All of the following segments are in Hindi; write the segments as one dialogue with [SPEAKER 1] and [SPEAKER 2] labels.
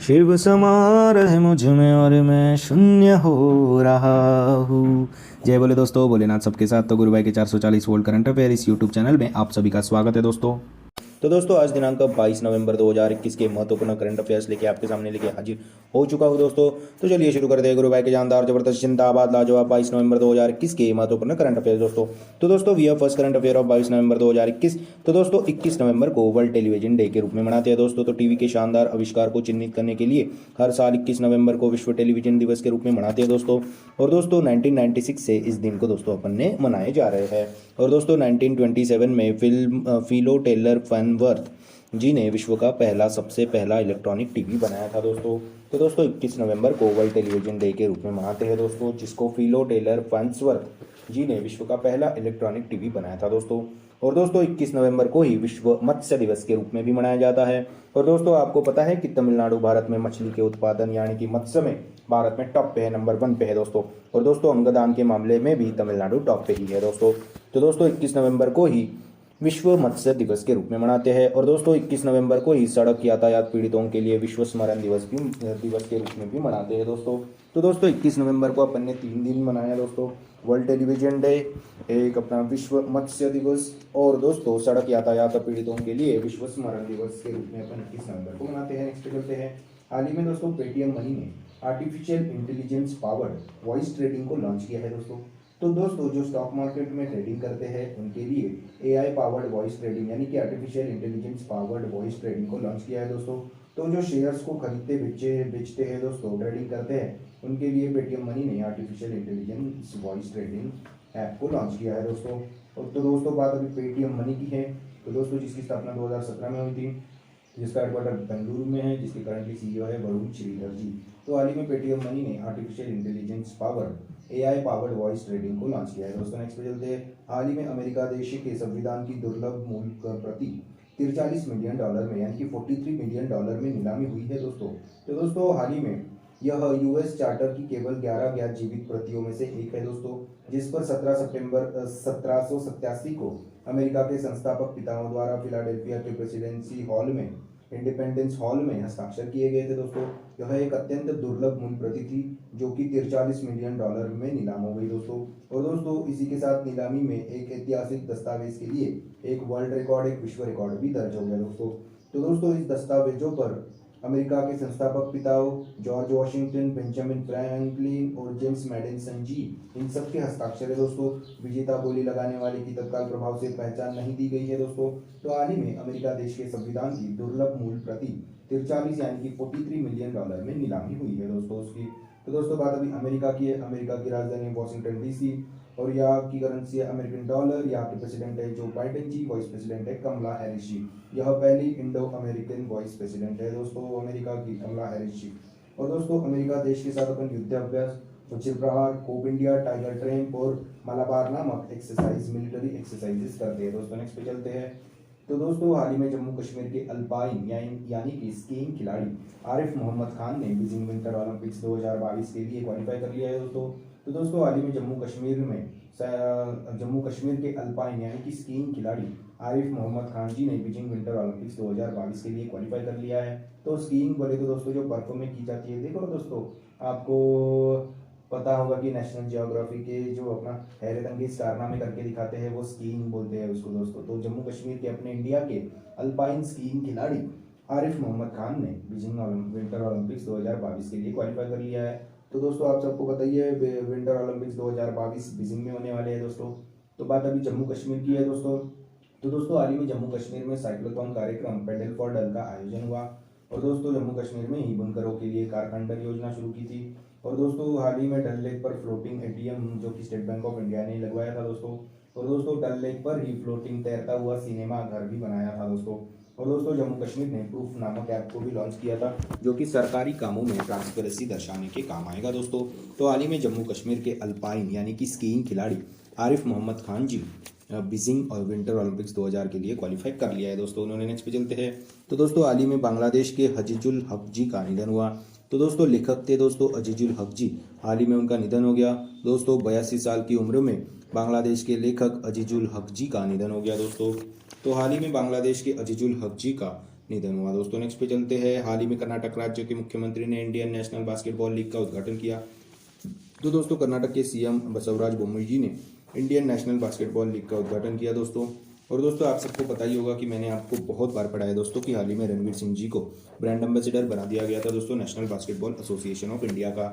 [SPEAKER 1] शिव समा रहे मुझ में और मैं शून्य हो रहा हूँ। जय बोले दोस्तों, भोलेनाथ सबके साथ। तो गुरु भाई के 440 वोल्ट करंट अफेयर इस यूट्यूब चैनल में आप सभी का स्वागत है दोस्तों। तो दोस्तों आज दिनांक 22 नवंबर 2021 के महत्वपूर्ण करंट अफेयर्स लेके आपके सामने लेके हाजिर हो चुका हूँ दोस्तों। तो चलिए शुरू करते हैं गुरु भाई के जानदार जबरदस्त जिंदाबाद लाजवाब 22 नवंबर 2021 के महत्वपूर्ण करंट अफेयर्स दोस्तों। तो दोस्तों we first current affair of 22 November 2021। तो दोस्तों 21 नवंबर को वर्ल्ड टेलीविजन डे के रूप में मनाते हैं दोस्तों। तो टीवी के शानदार आविष्कार को चिन्हित करने के लिए हर साल 21 नवंबर को विश्व टेलीविजन दिवस के रूप में मनाते हैं दोस्तों। और दोस्तों 1996 से इस दिन को दोस्तों अपन ने मनाए जा रहे हैं। और दोस्तों 1927 में फिलो टेलर फैनवर्थ जी ने विश्व का सबसे पहला इलेक्ट्रॉनिक टीवी बनाया था दोस्तों। तो दोस्तों 21 नवंबर को वर्ल्ड टेलीविजन डे के रूप में मनाते हैं दोस्तों, जिसको फिलो टेलर फैनवर्थ जी ने विश्व का पहला इलेक्ट्रॉनिक टीवी बनाया था दोस्तों। और दोस्तों 21 नवंबर को ही विश्व मत्स्य दिवस के रूप में भी मनाया जाता है। और दोस्तों आपको पता है कि तमिलनाडु भारत में मछली के उत्पादन यानी कि मत्स्य में भारत में टॉप पे है, नंबर 1 पे है दोस्तों। और दोस्तों अंगदान के मामले में भी तमिलनाडु टॉप पे ही है दोस्तों। तो दोस्तों 21 नवंबर को ही विश्व मत्स्य दिवस के रूप में मनाते हैं। और दोस्तों 21 नवंबर को ही सड़क यातायात पीड़ितों के लिए विश्व स्मरण दिवस के रूप में भी मनाते हैं दोस्तों। तो दोस्तों 21 नवंबर को अपन ने 3 दिन मनाया दोस्तों, वर्ल्ड टेलीविजन डे, एक अपना विश्व मत्स्य दिवस और दोस्तों सड़क यातायात पीड़ितों के लिए विश्व स्मरण दिवस के रूप में अपन 21 नवंबर को मनाते हैं। नेक्स्ट करते हैं, हाल ही में दोस्तों पेटीएम मनी ने artificial intelligence powered voice trading को लॉन्च किया है दोस्तों। तो दोस्तों जो स्टॉक मार्केट में ट्रेडिंग करते हैं उनके लिए एआई पावर्ड वॉइस ट्रेडिंग यानी कि artificial intelligence powered voice trading को लॉन्च किया है दोस्तों। तो जो शेयर्स को खरीदते बेचते हैं दोस्तों, ट्रेडिंग करते हैं, उनके लिए पेटीएम मनी ने artificial intelligence voice trading app को लॉन्च किया है दोस्तों। और तो दोस्तों बात अभी पेटीएम मनी की है। तो दोस्तों जिसकी स्थापना 2017 में हुई थी, जिसका हेडक्वार्टर बेंगलुरु में है, जिसके करंटली सीईओ है वरुण श्रीधर जी। तो हाल ही में पेटीएम मनी ने artificial intelligence powered AI powered voice trading को लॉन्च किया है दोस्तों। नेक्स्ट पे चलते हैं, हाल ही में अमेरिका देश के संविधान की दुर्लभ मूल्य प्रति 43 मिलियन डॉलर में यानी कि 43 मिलियन डॉलर में नीलामी हुई है दोस्तों। तो दोस्तों हाल ही में यह यूएस चार्टर की केवल 11 ज्ञात जीवित प्रतियों में से एक है दोस्तों, जिस पर 17 सितंबर 1787 को अमेरिका के संस्थापक पिताओं द्वारा फिलाडेल्फिया के प्रेसिडेंसी हॉल में इंडिपेंडेंस हॉल में हस्ताक्षर किए गए थे दोस्तों। यह एक अत्यंत दुर्लभ मूल्य प्रति थी जो कि 43 मिलियन डॉलर में नीलाम हो गई दोस्तों। और दोस्तों इसी के साथ नीलामी में एक ऐतिहासिक दस्तावेज के लिए एक वर्ल्ड रिकॉर्ड, एक विश्व रिकॉर्ड भी दर्ज हो गया दोस्तों। तो दोस्तों इस दस्तावेजों पर अमेरिका के संस्थापक पिताओं जॉर्ज वॉशिंगटन, बेंजामिन फ्रैंकलिन और जेम्स मैडिसन जी, इन सब के हस्ताक्षर है दोस्तों। विजेता बोली लगाने वाले की तत्काल प्रभाव से पहचान नहीं दी गई है दोस्तों। तो हाल ही में अमेरिका देश के संविधान की दुर्लभ मूल्य प्रति 43 यानी कि 43 मिलियन डॉलर में नीलामी हुई है दोस्तों उसकी। तो दोस्तों बात अभी अमेरिका की है। अमेरिका की राजधानी वॉशिंगटन डीसी और यहाँ की करेंसी है अमेरिकन डॉलर। यहाँ के प्रेसिडेंट है जो बाइडेन जी, वाइस प्रेसिडेंट है कमला हैरिस जी। यह पहली इंडो अमेरिकन वाइस प्रेसिडेंट है दोस्तों अमेरिका की, कमला हैरिस जी। और दोस्तों अमेरिका देश के साथ अपन युद्धाभ्यास, वज्र प्रहार, कोप इंडिया, टाइगर ट्रैम्प और मलाबार नामक एक्सरसाइज, मिलिट्री एक्सरसाइजेस करते हैं दोस्तों। नेक्स्ट पे चलते हैं। तो दोस्तों हाल ही में जम्मू कश्मीर के अल्पाइन यानी कि स्कीइंग खिलाड़ी आरिफ मोहम्मद खान ने बीजिंग विंटर ओलंपिक्स 2022 के लिए क्वालिफाई कर लिया है दोस्तों। तो दोस्तों हाल ही में जम्मू कश्मीर के अल्पाइन यानी कि स्कीइंग खिलाड़ी आरिफ मोहम्मद खान जी ने बीजिंग विंटर ओलंपिक्स 2022 के लिए क्वालिफाई कर लिया है। तो स्कीइंग बोले तो दोस्तों जो बर्फ में की जाती है, देखो दोस्तों आपको पता होगा कि नेशनल जियोग्राफी के जो अपना हैरत अंगेज कारनामे करके दिखाते हैं वो स्कीइंग बोलते हैं उसको दोस्तों। तो जम्मू कश्मीर के अपने इंडिया के अल्पाइन स्कीइंग खिलाड़ी आरिफ मोहम्मद खान ने बीजिंग विंटर ओलंपिक्स 2022 के लिए क्वालिफाई कर लिया है। तो दोस्तों आप सबको बताइए विंटर ओलंपिक्स 2022 बीजिंग में होने वाले हैं दोस्तों। तो बात अभी जम्मू कश्मीर की है दोस्तों। तो दोस्तों हाल ही में जम्मू कश्मीर में साइक्लोथॉन कार्यक्रम पेडल फॉर डल का आयोजन हुआ। और दोस्तों जम्मू कश्मीर में ही बुनकरों के लिए कारखंडर योजना शुरू की थी। और दोस्तों हाल ही में डल लेक पर फ्लोटिंग एटीएम जो कि स्टेट बैंक ऑफ इंडिया ने लगवाया था दोस्तों। और दोस्तों डल लेक पर ही फ्लोटिंग तैरता हुआ सिनेमा घर भी बनाया था दोस्तों। और दोस्तों जम्मू कश्मीर ने प्रूफ नामक ऐप को भी लॉन्च किया था जो कि सरकारी कामों में ट्रांसपेरेंसी दर्शाने के काम आएगा दोस्तों। तो हाल ही में जम्मू कश्मीर के अल्पाइन यानी कि स्कीइंग खिलाड़ी आरिफ मोहम्मद खान जी बीजिंग और विंटर ओलंपिक्स 2000 के लिए क्वालिफाई कर लिया है दोस्तों उन्होंने। नेक्स्ट पे चलते हैं। तो दोस्तों हाल ही में बांग्लादेश के हजीजुल हक जी का निधन हुआ। तो दोस्तों लेखक थे दोस्तों अजीजुल हक जी, हाल ही में उनका निधन हो गया दोस्तों। 82 साल की उम्र में बांग्लादेश के लेखक अजीजुल हक जी का निधन हो गया दोस्तों। तो हाल ही में बांग्लादेश के अजीजुल हक जी का निधन हुआ दोस्तों। नेक्स्ट पे चलते हैं। हाल ही में कर्नाटक राज्य के मुख्यमंत्री ने इंडियन नेशनल बास्केटबॉल लीग का उद्घाटन किया। तो दोस्तों कर्नाटक के सीएम बसवराज बोम्मई जी ने इंडियन नेशनल बास्केटबॉल लीग का उद्घाटन किया दोस्तों। और दोस्तों आप सबको पता ही होगा कि मैंने आपको बहुत बार पढ़ाया दोस्तों कि हाल ही में रणवीर सिंह जी को ब्रांड एम्बेसडर बना दिया गया था दोस्तों national basketball association of India का।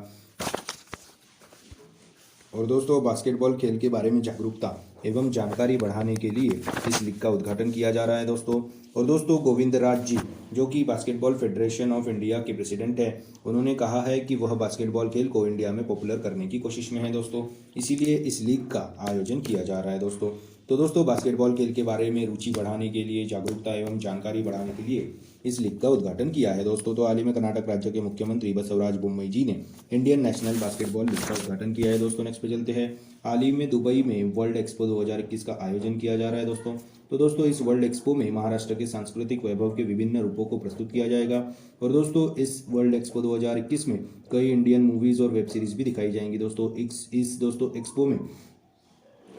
[SPEAKER 1] और दोस्तों बास्केटबॉल खेल के बारे में जागरूकता एवं जानकारी बढ़ाने के लिए इस लीग का उद्घाटन किया जा रहा है दोस्तों। और दोस्तों गोविंद राज जी जो कि बास्केटबॉल फेडरेशन ऑफ इंडिया के प्रेसिडेंट है, उन्होंने कहा है कि वह बास्केटबॉल खेल को इंडिया में पॉपुलर करने की कोशिश में है दोस्तों, इसीलिए इस लीग का आयोजन किया जा रहा है दोस्तों। तो दोस्तों बास्केटबॉल खेल के बारे में रुचि बढ़ाने के लिए, जागरूकता एवं जानकारी बढ़ाने के लिए इस लीग का उद्घाटन किया है दोस्तों। तो हाल ही में कर्नाटक राज्य के मुख्यमंत्री बसवराज बोम्मई जी ने इंडियन नेशनल बास्केटबॉल लीग का उद्घाटन किया है दोस्तों। नेक्स्ट पे चलते हैं। हाल ही में दुबई में वर्ल्ड एक्सपो 2021 का आयोजन किया जा रहा है दोस्तों। तो दोस्तों इस वर्ल्ड एक्सपो में महाराष्ट्र के सांस्कृतिक वैभव के विभिन्न रूपों को प्रस्तुत किया जाएगा। और दोस्तों इस वर्ल्ड एक्सपो 2021 में कई इंडियन मूवीज और वेब सीरीज भी दिखाई जाएंगी दोस्तों। इस दोस्तों एक्सपो में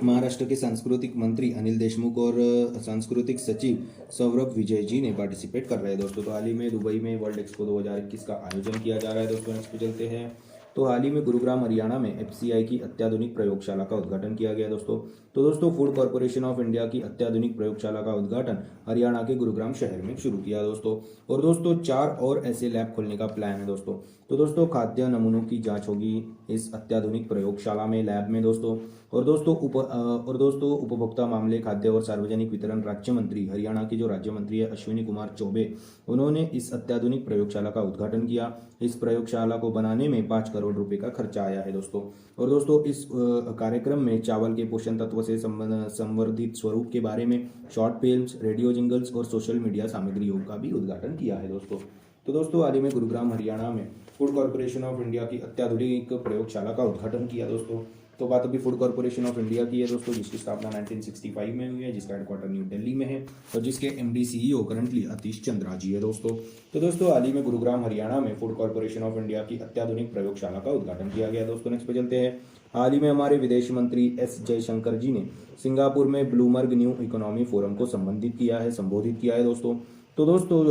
[SPEAKER 1] महाराष्ट्र के सांस्कृतिक मंत्री अनिल देशमुख और सांस्कृतिक सचिव सौरभ विजय जी ने पार्टिसिपेट कर रहे हैं दोस्तों। तो हाल ही में दुबई में वर्ल्ड एक्सपो 2021 का आयोजन किया जा रहा है दोस्तों। नेक्स्ट पे चलते हैं। तो हाल ही में गुरुग्राम हरियाणा में एफसीआई की अत्याधुनिक प्रयोगशाला का उद्घाटन किया गया दोस्तों। तो दोस्तों फूड कॉर्पोरेशन ऑफ इंडिया की अत्याधुनिक प्रयोगशाला का उद्घाटन हरियाणा के गुरुग्राम शहर में शुरू किया दोस्तों। और दोस्तों 4 और ऐसे लैब खोलने का प्लान है दोस्तों। तो दोस्तों खाद्य नमूनों की जांच होगी इस अत्याधुनिक प्रयोगशाला में, लैब में दोस्तों। और दोस्तों उपभोक्ता मामले, खाद्य और सार्वजनिक वितरण राज्य मंत्री हरियाणा के जो राज्य मंत्री है अश्विनी कुमार चौबे, उन्होंने इस अत्याधुनिक प्रयोगशाला का उद्घाटन किया। इस प्रयोगशाला को बनाने में 5 करोड़ रुपए का खर्चा आया है दोस्तों। और दोस्तों इस कार्यक्रम में चावल के पोषण तत्व से संवर्धित स्वरूप के बारे में शॉर्ट फिल्म्स, रेडियो जिंगल्स और सोशल मीडिया सामग्रियों का भी उद्घाटन किया है दोस्तों। तो दोस्तों हाल ही में गुरुग्राम हरियाणा में फूड कॉर्पोरेशन ऑफ इंडिया की अत्याधुनिक प्रयोगशाला का उद्घाटन किया दोस्तों। तो बात अभी फूड कॉर्पोरेशन ऑफ इंडिया की है दोस्तों, जिसकी स्थापना 1965 में हुई है, जिसका हेडक्वार्टर न्यू दिल्ली में है और जिसके MD CEO currently Atish Chandra ji है दोस्तों। तो दोस्तों हाल ही में गुरुग्राम हरियाणा में फूड कॉर्पोरेशन ऑफ इंडिया की अत्याधुनिक प्रयोगशाला का उद्घाटन किया गया दोस्तों। नेक्स्ट पे चलते हैं। हाल ही में हमारे विदेश मंत्री एस जयशंकर जी ने सिंगापुर में ब्लूमबर्ग न्यू इकोनॉमी फोरम को संबोधित किया है दोस्तों। तो दोस्तों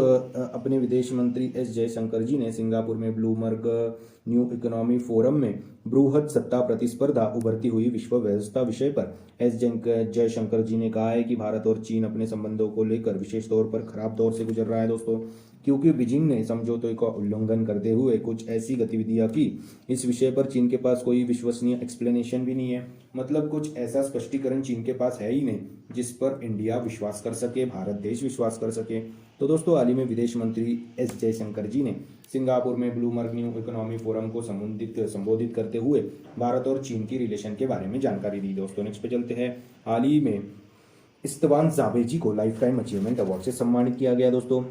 [SPEAKER 1] अपने विदेश मंत्री एस जयशंकर जी ने सिंगापुर में ब्लूमबर्ग न्यू इकोनॉमी फोरम में बृहद सत्ता प्रतिस्पर्धा, उभरती हुई विश्व व्यवस्था विषय पर एस जयशंकर जी ने कहा है कि भारत और चीन अपने संबंधों को लेकर विशेष तौर पर खराब दौर से गुजर रहा है दोस्तों, क्योंकि बीजिंग ने समझौते का उल्लंघन करते हुए कुछ ऐसी गतिविधियां की। इस विषय पर चीन के पास कोई विश्वसनीय एक्सप्लेनेशन भी नहीं है, मतलब कुछ ऐसा स्पष्टीकरण चीन के पास है ही नहीं जिस पर इंडिया विश्वास कर सके, भारत देश विश्वास कर सके। तो दोस्तों हाल ही में विदेश मंत्री एस जयशंकर जी ने सिंगापुर में ब्लूमबर्ग न्यू इकोनॉमी फोरम को संबोधित करते हुए भारत और चीन की रिलेशन के बारे में जानकारी दी दोस्तों। नेक्स्ट पे चलते हैं। हाल ही में इस्तवान जावेजी को लाइफ टाइम अचीवमेंट अवार्ड से सम्मानित किया गया दोस्तों।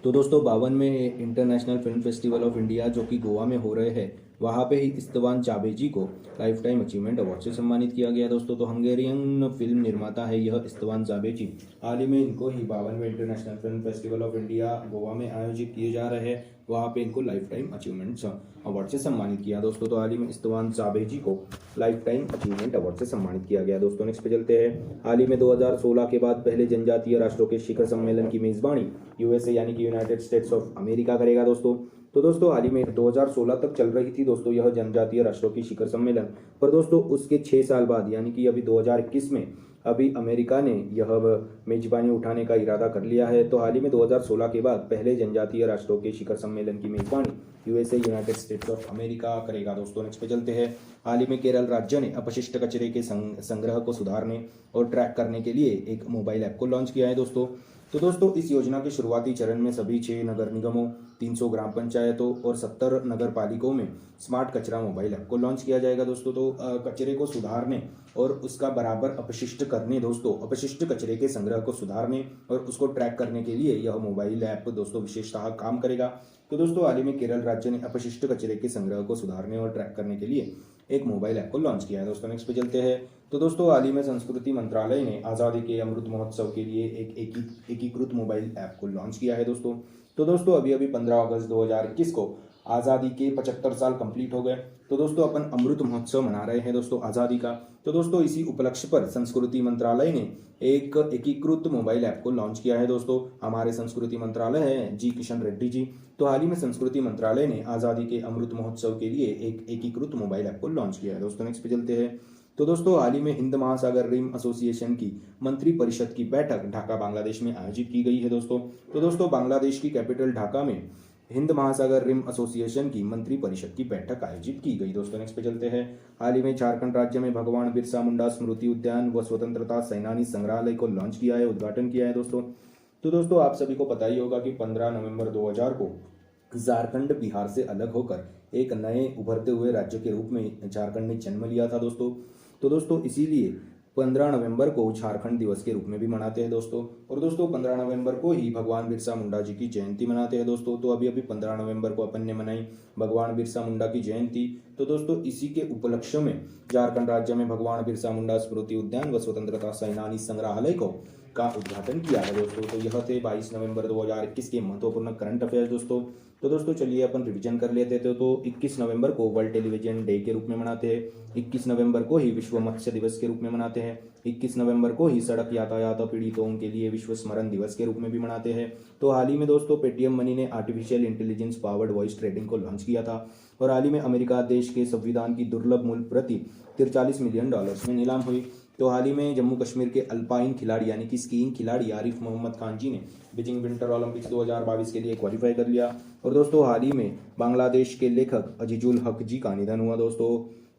[SPEAKER 1] तो दोस्तों 52 में international film festival of India जो कि गोवा में हो रहे हैं, वहाँ पे ही इस्तवान जावेजी को लाइफ टाइम अचीवमेंट अवार्ड से सम्मानित किया गया दोस्तों। तो हंगेरियन फिल्म निर्माता है यह इस्तवान जावेजी। हाल ही में इनको ही 52वें international film festival of India Goa में आयोजित किए जा रहे हैं, वहाँ पे इनको लाइफ टाइम अचीवमेंट अवार्ड से सम्मानित किया दोस्तों। तो हाल ही में इस्तवान जावेजी को लाइफ टाइम अचीवमेंट अवार्ड से सम्मानित किया गया दोस्तों। नेक्स्ट पे चलते हैं। हाल ही में 2016 के बाद पहले जनजातीय राष्ट्रों के शिखर सम्मेलन की मेजबानी यूएसए यानी कि यूनाइटेड स्टेट्स ऑफ अमेरिका करेगा दोस्तों। तो दोस्तों हाल ही में 2016 तक चल रही थी दोस्तों यह जनजातीय राष्ट्रों की शिखर सम्मेलन, पर दोस्तों उसके 6 साल बाद यानी कि अभी 2021 में अभी अमेरिका ने यह मेजबानी उठाने का इरादा कर लिया है। तो हाल ही में 2016 के बाद पहले जनजातीय राष्ट्रों के शिखर सम्मेलन की मेजबानी USA United states of America करेगा दोस्तों। नेक्स्ट पे चलते हैं। हाल ही में केरल राज्य ने अपशिष्ट कचरे के संग्रह को सुधारने और ट्रैक करने के लिए एक मोबाइल ऐप को लॉन्च किया है दोस्तों। तो दोस्तों इस योजना के शुरुआती चरण में सभी 6 नगर निगमों, 300 ग्राम पंचायतों और 70 नगर पालिकाओं में स्मार्ट कचरा मोबाइल ऐप को लॉन्च किया जाएगा दोस्तों। तो कचरे को सुधारने और उसका बराबर अपशिष्ट करने दोस्तों, अपशिष्ट कचरे के संग्रह को सुधारने और उसको ट्रैक करने के लिए यह मोबाइल ऐप दोस्तों विशेषतः काम करेगा। तो दोस्तों हाल ही में केरल राज्य ने अपशिष्ट कचरे के संग्रह को सुधारने और ट्रैक करने के लिए एक मोबाइल ऐप को लॉन्च किया है दोस्तों। नेक्स्ट पे चलते हैं। तो दोस्तों हाल ही में संस्कृति मंत्रालय ने आज़ादी के अमृत महोत्सव के लिए एक एकीकृत मोबाइल ऐप को लॉन्च किया है दोस्तों। तो दोस्तों अभी 15 अगस्त 2021 को आज़ादी के 75 साल कंप्लीट हो गए। तो दोस्तों अपन अमृत महोत्सव मना रहे हैं दोस्तों आज़ादी का। तो दोस्तों इसी उपलक्ष्य पर संस्कृति मंत्रालय ने एक एकीकृत मोबाइल ऐप को लॉन्च किया है दोस्तों। हमारे संस्कृति मंत्रालय है जी किशन रेड्डी जी। तो हाल ही में संस्कृति मंत्रालय ने आज़ादी के अमृत महोत्सव के लिए एक एकीकृत मोबाइल ऐप को लॉन्च किया है दोस्तों। नेक्स्ट पे चलते हैं। तो दोस्तों हाल ही में हिंद महासागर रिम एसोसिएशन की मंत्री परिषद की बैठक ढाका बांग्लादेश में आयोजित की गई है दोस्तों। तो दोस्तों बांग्लादेश की कैपिटल ढाका में हिंद महासागर रिम एसोसिएशन की मंत्री परिषद की बैठक आयोजित की गई दोस्तों। नेक्स्ट पे चलते हैं। हाल ही में झारखंड राज्य में भगवान बिरसा मुंडा स्मृति उद्यान व स्वतंत्रता सेनानी संग्रहालय को लॉन्च किया है, उद्घाटन किया है दोस्तों। तो दोस्तों आप सभी को पता ही होगा कि 15 नवंबर 2000 को झारखंड बिहार से अलग होकर एक नए उभरते हुए राज्य के रूप में झारखंड ने जन्म लिया था दोस्तों। तो दोस्तों इसीलिए 15 नवंबर को झारखंड दिवस के रूप में भी मनाते हैं दोस्तों। और दोस्तों 15 नवंबर को ही भगवान बिरसा मुंडा जी की जयंती मनाते हैं दोस्तों। तो अभी 15 नवंबर को अपन ने मनाई भगवान बिरसा मुंडा की जयंती। तो दोस्तों इसी के उपलक्ष्य में झारखंड राज्य में भगवान बिरसा मुंडा स्मृति उद्यान व स्वतंत्रता सेनानी संग्रहालय का उद्घाटन किया है दोस्तों। तो यह थे 22 नवंबर 2021 के महत्वपूर्ण करंट अफेयर्स दोस्तों। तो दोस्तों चलिए अपन रिवीजन कर लेते थे। तो 21 नवंबर को वर्ल्ड टेलीविजन डे के रूप में मनाते हैं। 21 नवंबर को ही विश्व मत्स्य दिवस के रूप में मनाते हैं। 21 नवंबर को ही सड़क यातायात पीड़ितों के लिए विश्व स्मरण दिवस के रूप में भी मनाते हैं। तो हाल ही में दोस्तों पेटीएम मनी ने artificial intelligence powered voice trading को लॉन्च किया था। और हाल ही में अमेरिका देश के संविधान की दुर्लभ मूल्य प्रति $43 मिलियन में नीलाम हुई। तो हाल ही में जम्मू कश्मीर के अल्पाइन खिलाड़ी यानी कि स्कीइंग खिलाड़ी आरिफ मोहम्मद खान जी ने बीजिंग विंटर ओलंपिक्स 2022 के लिए क्वालिफाई कर लिया। और दोस्तों हाल ही में बांग्लादेश के लेखक अजीजुल हक जी का निधन हुआ दोस्तों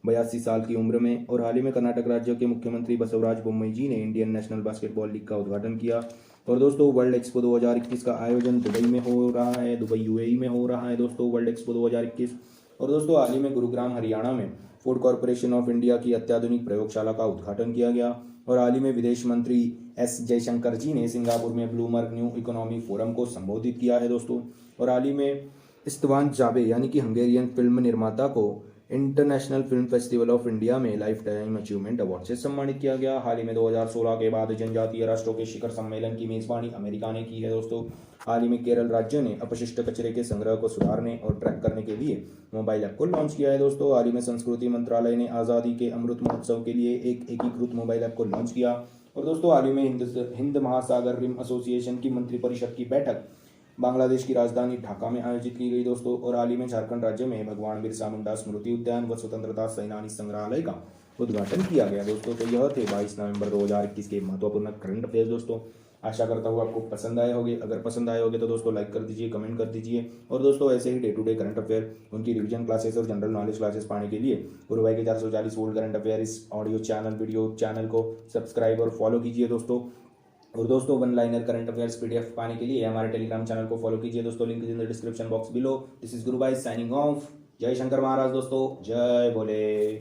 [SPEAKER 1] 82 साल की उम्र में। और हाल ही में कर्नाटक राज्य के मुख्यमंत्री बसवराज बोम्मई जी ने इंडियन नेशनल बास्केटबॉल लीग का उद्घाटन किया। और दोस्तों वर्ल्ड एक्सपो 2021 का आयोजन दुबई में हो रहा है, दुबई यूएई में हो रहा है दोस्तों वर्ल्ड एक्सपो 2021। और दोस्तों हाल ही में गुरुग्राम हरियाणा में फूड कॉर्पोरेशन ऑफ इंडिया की अत्याधुनिक प्रयोगशाला का उद्घाटन किया गया। और हाल ही में विदेश मंत्री एस जयशंकर जी ने सिंगापुर में ब्लूमबर्ग न्यू इकोनॉमी फोरम को संबोधित किया है दोस्तों। और हाल ही में इस्त्वान जाबे यानी कि हंगेरियन फिल्म निर्माता को international film festival of India में लाइफ टाइम अचीवमेंट अवार्ड से सम्मानित किया गया। हाल ही में 2016 के बाद जनजातीय राष्ट्रों के शिखर सम्मेलन की मेजबानी अमेरिका ने की है दोस्तों। हाल ही में केरल राज्य ने अपशिष्ट कचरे के संग्रह को सुधारने और ट्रैक करने के लिए मोबाइल ऐप को लॉन्च किया है दोस्तों। हाल ही में संस्कृति मंत्रालय ने आज़ादी के अमृत महोत्सव के लिए एक एकीकृत मोबाइल ऐप को लॉन्च किया। और दोस्तों हाल ही में हिंद महासागर रिम एसोसिएशन की मंत्रिपरिषद की बैठक बांग्लादेश की राजधानी ढाका में आयोजित की गई दोस्तों। और हाल ही में झारखंड राज्य में भगवान बिरसा मुंडा स्मृति उद्यान व स्वतंत्रता सेनानी संग्रहालय का उद्घाटन किया गया दोस्तों। तो यह थे 22 नवंबर 2021 के महत्वपूर्ण करंट अफेयर्स दोस्तों। आशा करता हूँ आपको पसंद आए होंगे। अगर पसंद आए होंगे तो दोस्तों लाइक कर दीजिए, कमेंट कर दीजिए। और दोस्तों ऐसे ही day to day current affair उनकी रिवीजन क्लासेस और जनरल नॉलेज क्लासेस पाने के लिए गुरु भाई के 440 वोल्ट करंट अफेयर इस ऑडियो चैनल वीडियो चैनल को सब्सक्राइब और फॉलो कीजिए दोस्तों। और दोस्तों one liner current affairs PDF पाने के लिए हमारे टेलीग्राम चैनल को फॉलो कीजिए दोस्तों। Link in the description box below. This is गुरु भाई साइनिंग ऑफ। जय शंकर महाराज दोस्तों, जय भोले।